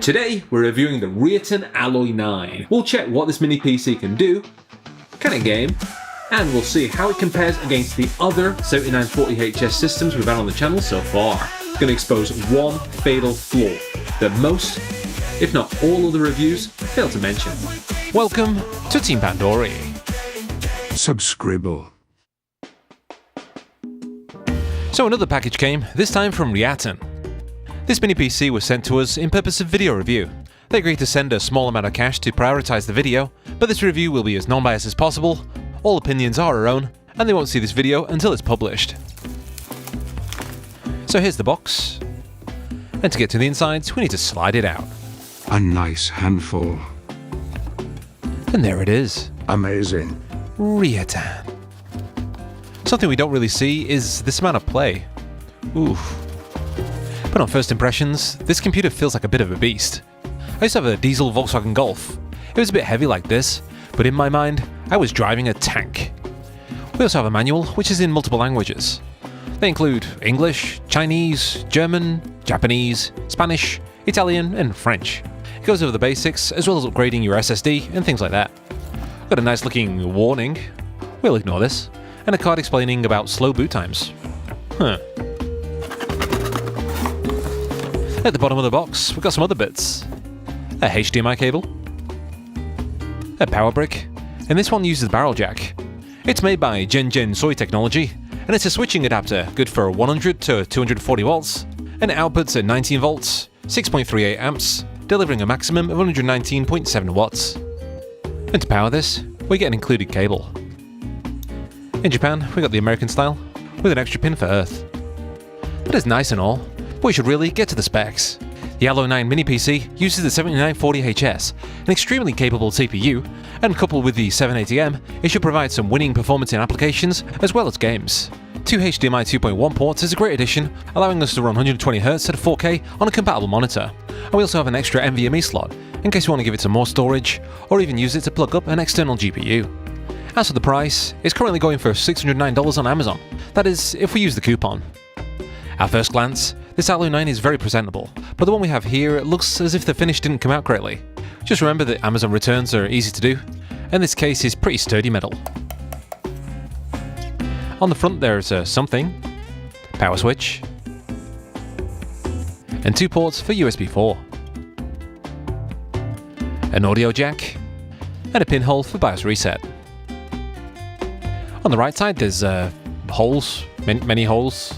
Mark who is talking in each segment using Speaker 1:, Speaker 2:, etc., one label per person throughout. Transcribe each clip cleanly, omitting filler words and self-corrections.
Speaker 1: Today we're reviewing the Ryzen Alloy 9. We'll check what this mini PC can do, can it game, and we'll see how it compares against the other 7940HS systems we've had on the channel so far. It's going to expose one fatal flaw that most, if not all of the reviews, fail to mention. Welcome to Team Pandora.
Speaker 2: Subscribble.
Speaker 3: So another package came, this time from Ryzen. This mini PC was sent to us in purpose of video review. They agreed to send a small amount of cash to prioritize the video, but this review will be as non-biased as possible, all opinions are our own, and they won't see this video until it's published. So here's the box, and to get to the insides we need to slide it out.
Speaker 2: A nice handful.
Speaker 3: And there it is.
Speaker 2: Amazing.
Speaker 3: Ryzen. Something we don't really see is this amount of play. Oof. But on first impressions, this computer feels like a bit of a beast. I used to have a diesel Volkswagen Golf. It was a bit heavy like this, but in my mind, I was driving a tank. We also have a manual, which is in multiple languages. They include English, Chinese, German, Japanese, Spanish, Italian, and French. It goes over the basics, as well as upgrading your SSD and things like that. Got a nice looking warning, we'll ignore this, and a card explaining about slow boot times. At the bottom of the box, we've got some other bits. A HDMI cable, a power brick, and this one uses barrel jack. It's made by Gen Soy technology, and it's a switching adapter good for 100 to 240 volts, and it outputs at 19 volts, 6.38 amps, delivering a maximum of 119.7 watts. And to power this, we get an included cable. In Japan, we got the American style, with an extra pin for Earth. That is nice and all, but we should really get to the specs. The Alloy 9 mini PC uses the 7940HS, an extremely capable CPU, and coupled with the 780M, it should provide some winning performance in applications as well as games. Two HDMI 2.1 ports is a great addition, allowing us to run 120Hz at 4K on a compatible monitor. And we also have an extra NVMe slot, in case you want to give it some more storage, or even use it to plug up an external GPU. As for the price, it's currently going for $609 on Amazon, that is, if we use the coupon. At first glance, this Alloy 9 is very presentable, but the one we have here looks as if the finish didn't come out correctly. Just remember that Amazon returns are easy to do, and this case is pretty sturdy metal. On the front there's something, power switch, and two ports for USB 4, an audio jack, and a pinhole for BIOS reset. On the right side there's holes, many holes.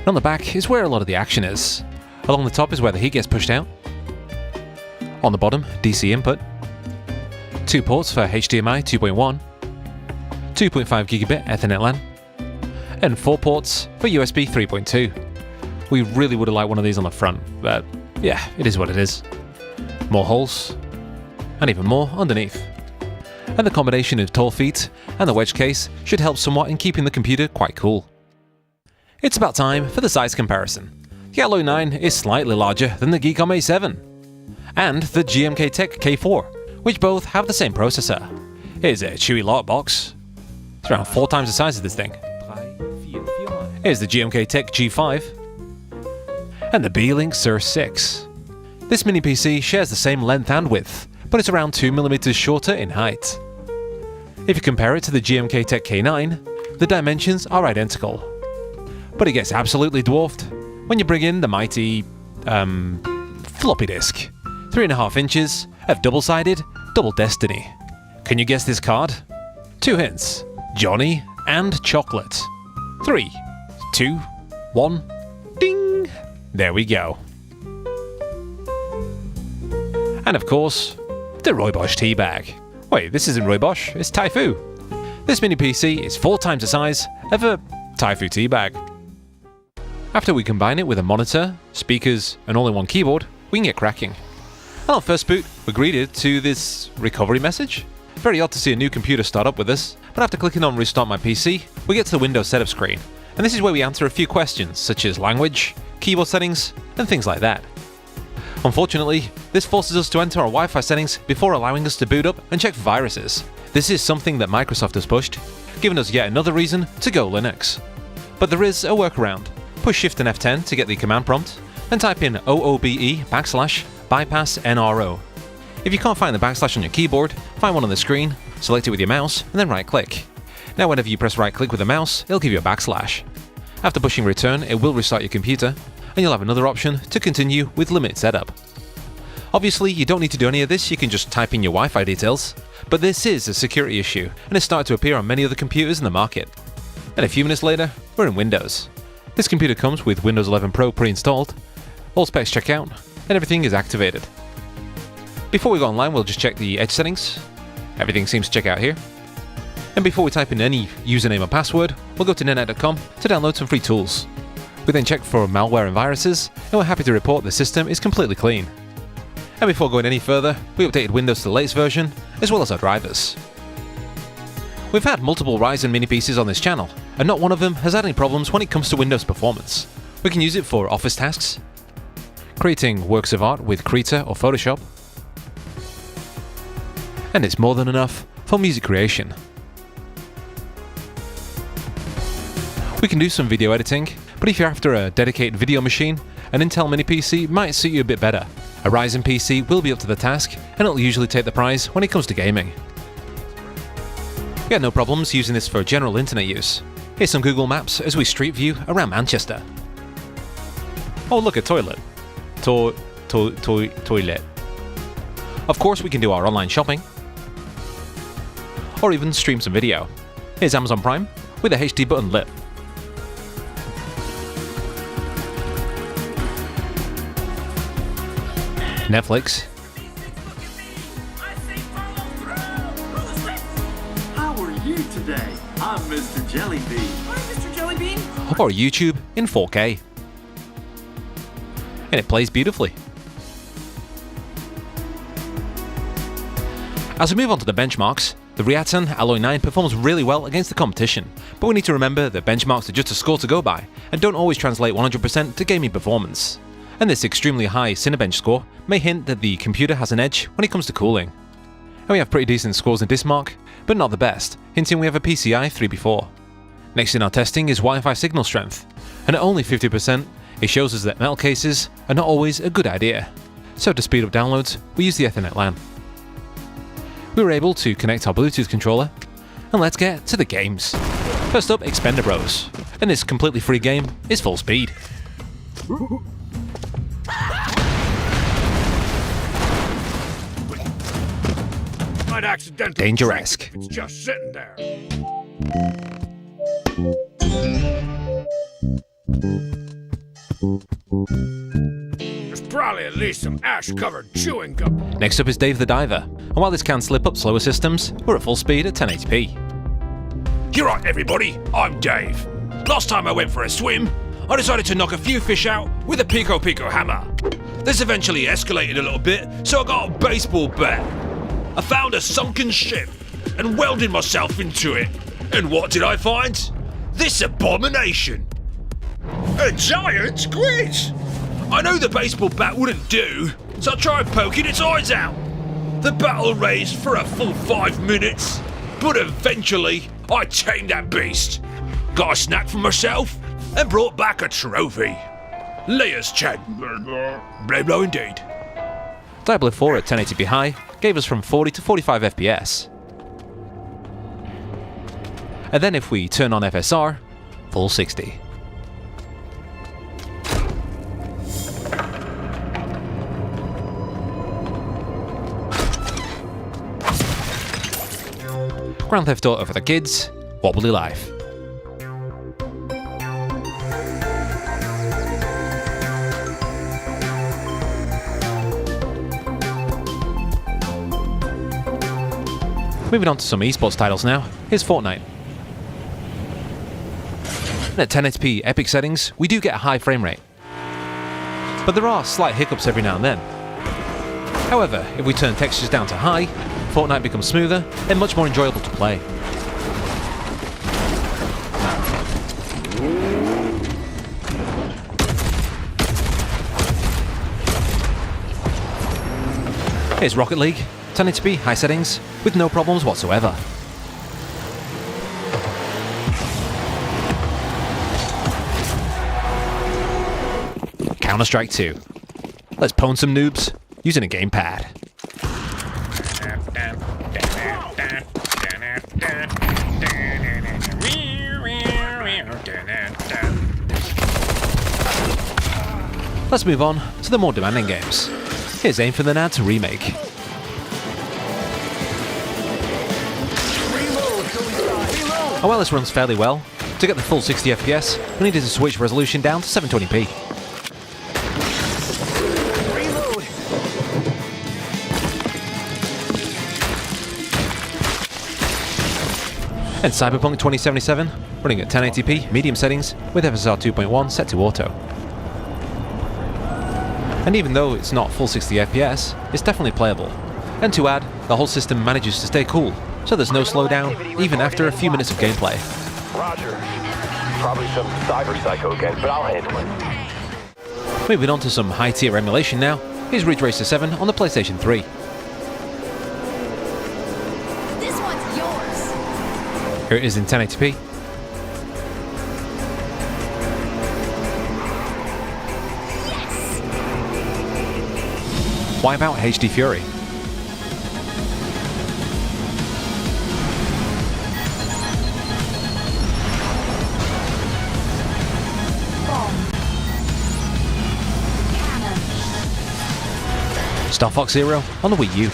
Speaker 3: And on the back is where a lot of the action is. Along the top is where the heat gets pushed out. On the bottom, DC input. Two ports for HDMI 2.1, 2.5 gigabit Ethernet LAN, and four ports for USB 3.2. We really would have liked one of these on the front, but yeah, it is what it is. More holes, and even more underneath. And the combination of tall feet and the wedge case should help somewhat in keeping the computer quite cool. It's about time for the size comparison. The Alloy 9 is slightly larger than the Geekom A7 and the GMK Tech K4, which both have the same processor. Here's a chewy lot box. It's around 4 times the size of this thing. Here's the GMK Tech G5 and the B-Link Sur 6. This mini PC shares the same length and width, but it's around 2mm shorter in height. If you compare it to the GMK Tech K9, the dimensions are identical. But it gets absolutely dwarfed when you bring in the mighty, floppy disk. 3.5 inches of double-sided Double Destiny. Can you guess this card? 2 hints. Johnny and chocolate. 3, 2, 1, ding! There we go. And of course, the Rooibosch tea bag. Wait, this isn't Rooibosch, it's Taifu. This mini PC is 4 times the size of a Taifu tea bag. After we combine it with a monitor, speakers, and all-in-one keyboard, we can get cracking. And on first boot, we're greeted to this recovery message. Very odd to see a new computer start up with this, but after clicking on Restart My PC, we get to the Windows setup screen. And this is where we answer a few questions, such as language, keyboard settings, and things like that. Unfortunately, this forces us to enter our Wi-Fi settings before allowing us to boot up and check for viruses. This is something that Microsoft has pushed, giving us yet another reason to go Linux. But there is a workaround. Push Shift and F10 to get the command prompt, and type in OOBE/bypass NRO. If you can't find the backslash on your keyboard, find one on the screen, select it with your mouse, and then right-click. Now whenever you press right-click with the mouse, it'll give you a backslash. After pushing return, it will restart your computer, and you'll have another option to continue with limited setup. Obviously, you don't need to do any of this, you can just type in your Wi-Fi details, but this is a security issue, and it's started to appear on many other computers in the market. And a few minutes later, we're in Windows. This computer comes with Windows 11 Pro pre-installed, all specs check out, and everything is activated. Before we go online, we'll just check the Edge settings. Everything seems to check out here. And before we type in any username or password, we'll go to netnet.com to download some free tools. We then check for malware and viruses, and we're happy to report the system is completely clean. And before going any further, we updated Windows to the latest version, as well as our drivers. We've had multiple Ryzen mini PCs on this channel, and not one of them has had any problems when it comes to Windows performance. We can use it for office tasks, creating works of art with Krita or Photoshop, and it's more than enough for music creation. We can do some video editing, but if you're after a dedicated video machine, an Intel mini PC might suit you a bit better. A Ryzen PC will be up to the task, and it'll usually take the prize when it comes to gaming. We had no problems using this for general internet use. Here's some Google Maps as we street view around Manchester. Oh, look, a toilet. Toilet. Of course, we can do our online shopping, or even stream some video. Here's Amazon Prime with a HD button lit. Netflix.
Speaker 4: How are you today? I'm Mr. Jellybean.
Speaker 5: Hi, Mr. Jellybean.
Speaker 3: Or YouTube in 4K. And it plays beautifully. As we move on to the benchmarks, the Ryzen Alloy 9 performs really well against the competition, but we need to remember that benchmarks are just a score to go by and don't always translate 100% to gaming performance. And this extremely high Cinebench score may hint that the computer has an edge when it comes to cooling. And we have pretty decent scores in Dismark, but not the best, hinting we have a PCI 3x4. Next in our testing is Wi-Fi signal strength, and at only 50%, it shows us that metal cases are not always a good idea. So to speed up downloads, we use the Ethernet LAN. We were able to connect our Bluetooth controller, and let's get to the games. First up, Expender Bros, and this completely free game is full speed.
Speaker 6: Might accidentally
Speaker 3: Danger-esque.
Speaker 6: It's just sitting there. There's probably at least some ash-covered chewing gum.
Speaker 3: Next up is Dave the Diver, and while this can slip up slower systems, we're at full speed at 1080p.
Speaker 6: You're right, everybody. I'm Dave. Last time I went for a swim, I decided to knock a few fish out with a Pico hammer. This eventually escalated a little bit, so I got a baseball bat. I found a sunken ship and welded myself into it. And what did I find? This abomination. A giant squid! I knew the baseball bat wouldn't do, so I tried poking its eyes out. The battle raged for a full 5 minutes, but eventually I tamed that beast, got a snack for myself, and brought back a trophy. Layers, Chad. Blah blah indeed.
Speaker 3: Diablo 4 at 1080p high gave us from 40 to 45 FPS. And then if we turn on FSR, full 60. Grand Theft Auto for the kids, wobbly life. Moving on to some esports titles now, here's Fortnite. And at 1080p epic settings, we do get a high frame rate. But there are slight hiccups every now and then. However, if we turn textures down to high, Fortnite becomes smoother and much more enjoyable to play. Here's Rocket League, 1080p high settings, with no problems whatsoever. Counter-Strike 2. Let's pwn some noobs using a gamepad. Let's move on to the more demanding games. Here's Aim for the Nads Remake. And while this runs fairly well, to get the full 60 FPS, we needed to switch resolution down to 720p. And Cyberpunk 2077, running at 1080p, medium settings, with FSR 2.1 set to auto. And even though it's not full 60 FPS, it's definitely playable. And to add, the whole system manages to stay cool, so there's no slowdown, even after a few minutes of gameplay.
Speaker 5: Roger. Probably some cyber psycho again, but I'll handle it.
Speaker 3: Moving on to some high-tier emulation now, here's Ridge Racer 7 on the PlayStation 3.
Speaker 7: This one's yours.
Speaker 3: Here it is in 1080p. Wipeout HD Fury. Star Fox Zero on the Wii U.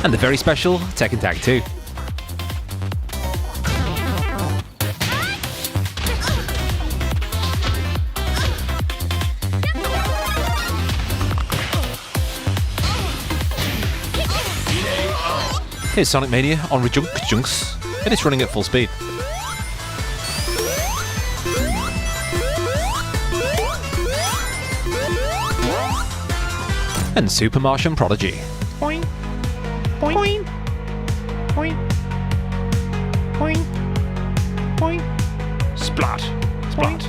Speaker 3: And the very special Tekken Tag 2. Here's Sonic Mania on Rejunks, and it's running at full speed. And Super Martian Prodigy. Boing, boing, boing, boing, boing, splat, splat.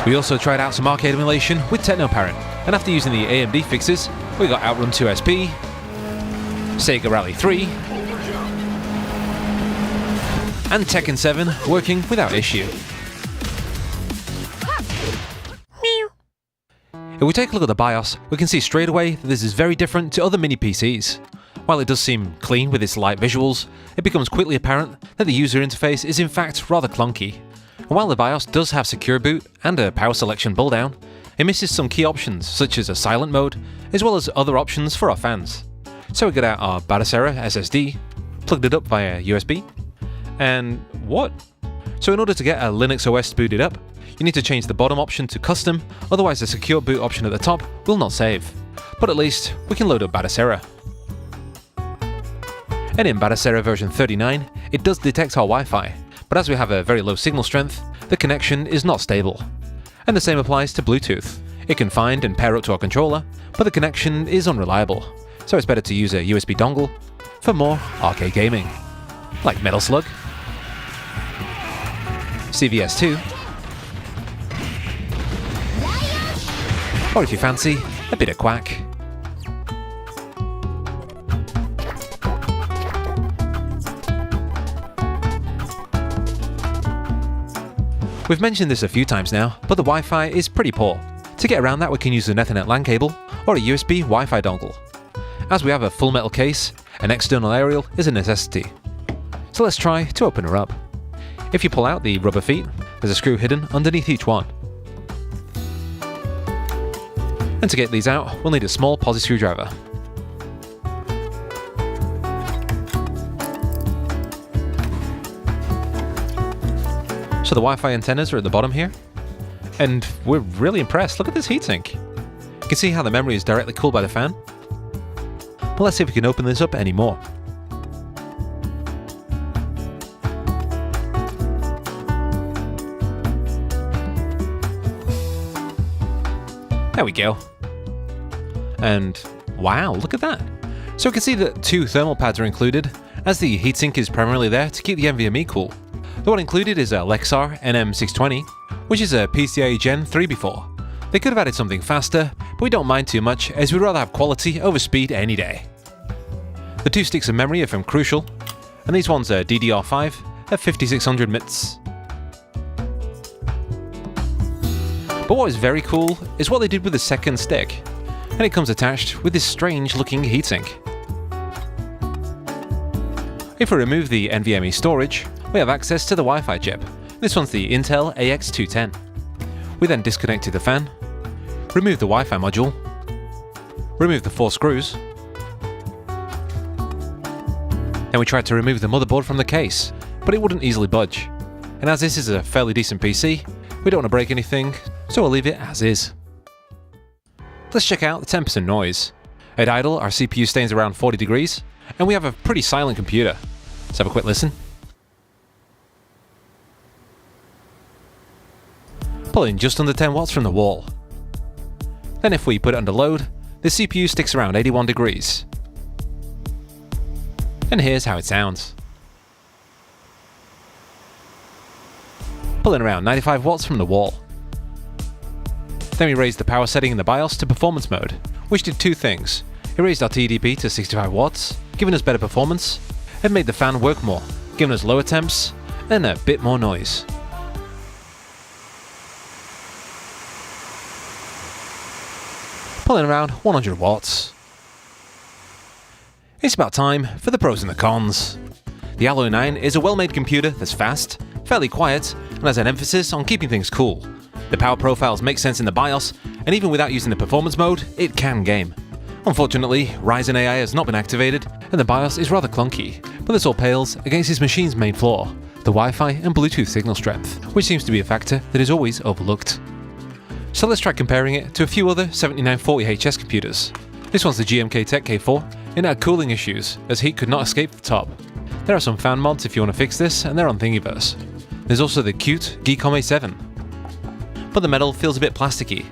Speaker 3: We also tried out some arcade emulation with Technoparent, and after using the AMD fixes, we got Outrun 2SP, Sega Rally 3, and Tekken 7 working without issue. If we take a look at the BIOS, we can see straight away that this is very different to other mini PCs. While it does seem clean with its light visuals, it becomes quickly apparent that the user interface is in fact rather clunky. And while the BIOS does have secure boot and a power selection pull down, it misses some key options such as a silent mode, as well as other options for our fans. So we got out our Batacera SSD, plugged it up via USB, and what? So in order to get a Linux OS booted up, you need to change the bottom option to custom, otherwise the secure boot option at the top will not save. But at least we can load up Batacera. And in Batacera version 39, it does detect our Wi-Fi, but as we have a very low signal strength, the connection is not stable. And the same applies to Bluetooth. It can find and pair up to our controller, but the connection is unreliable. So it's better to use a USB dongle for more arcade gaming, like Metal Slug, CVS2, or if you fancy, a bit of Quack. We've mentioned this a few times now, but the Wi-Fi is pretty poor. To get around that, we can use an Ethernet LAN cable or a USB Wi-Fi dongle. As we have a full metal case, an external aerial is a necessity. So let's try to open her up. If you pull out the rubber feet, there's a screw hidden underneath each one. And to get these out, we'll need a small posi screwdriver. So the Wi-Fi antennas are at the bottom here, and we're really impressed. Look at this heatsink. You can see how the memory is directly cooled by the fan. But let's see if we can open this up any more. There we go. And wow, look at that. So we can see that 2 thermal pads are included, as the heatsink is primarily there to keep the NVMe cool. The one included is a Lexar NM620, which is a PCIe Gen 3 before. They could have added something faster, but we don't mind too much as we'd rather have quality over speed any day. The 2 sticks of memory are from Crucial, and these ones are DDR5 at 5600 MITs. But what is very cool is what they did with the second stick, and it comes attached with this strange looking heatsink. If we remove the NVMe storage, we have access to the Wi-Fi chip. This one's the Intel AX210. We then disconnected the fan, remove the Wi-Fi module, remove the 4 screws, then we tried to remove the motherboard from the case, but it wouldn't easily budge. And as this is a fairly decent PC, we don't want to break anything, so we'll leave it as is. Let's check out the 10% noise. At idle, our CPU stays around 40 degrees, and we have a pretty silent computer. Let's have a quick listen. Pulling just under 10 watts from the wall. Then if we put it under load, the CPU sticks around 81 degrees. And here's how it sounds. Pulling around 95 watts from the wall. Then we raised the power setting in the BIOS to performance mode, which did 2 things. It raised our TDP to 65 watts, giving us better performance, and made the fan work more, giving us lower temps and a bit more noise. Pulling around 100 watts. It's about time for the pros and the cons. The Alloy 9 is a well-made computer that's fast, fairly quiet, and has an emphasis on keeping things cool. The power profiles make sense in the BIOS, and even without using the performance mode, it can game. Unfortunately, Ryzen AI has not been activated, and the BIOS is rather clunky, but this all pales against his machine's main flaw, the Wi-Fi and Bluetooth signal strength, which seems to be a factor that is always overlooked. So let's try comparing it to a few other 7940HS computers. This one's the GMK Tech K4, and it had cooling issues, as heat could not escape the top. There are some fan mods if you want to fix this, and they're on Thingiverse. There's also the cute Geekom A7. But the metal feels a bit plasticky.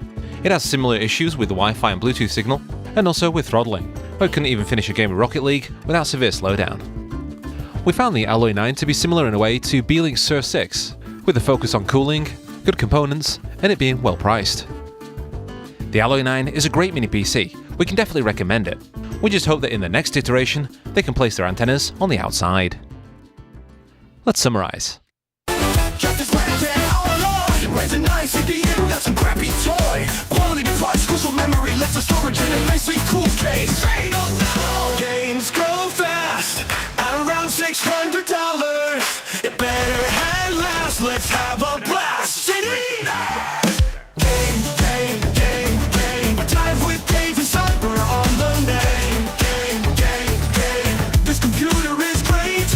Speaker 3: It has similar issues with the Wi-Fi and Bluetooth signal, and also with throttling, where it couldn't even finish a game of Rocket League without severe slowdown. We found the Alloy 9 to be similar in a way to Beelink's Sur 6, with a focus on cooling, good components, and it being well priced. The Alloy 9 is a great mini PC, we can definitely recommend it. We just hope that in the next iteration, they can place their antennas on the outside. Let's summarize.
Speaker 8: Ryzen 9 CPU, that's a crappy toy. Quality device, crucial memory, lets the storage in a nicely cool case. Games grow fast, at around $600. It better have last, let's have a blast. City! Game. Dive with Dave and Cyber on the name. Game. This computer is great.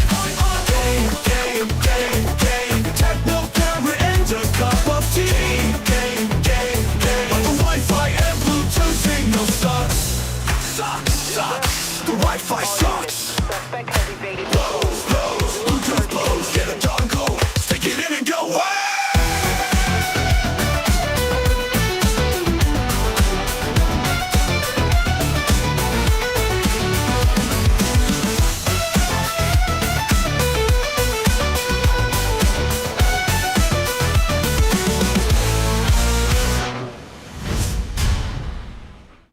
Speaker 8: Game. Techno camera and a cup of tea. Game. But the Wi-Fi and Bluetooth signal sucks. The Wi-Fi sucks.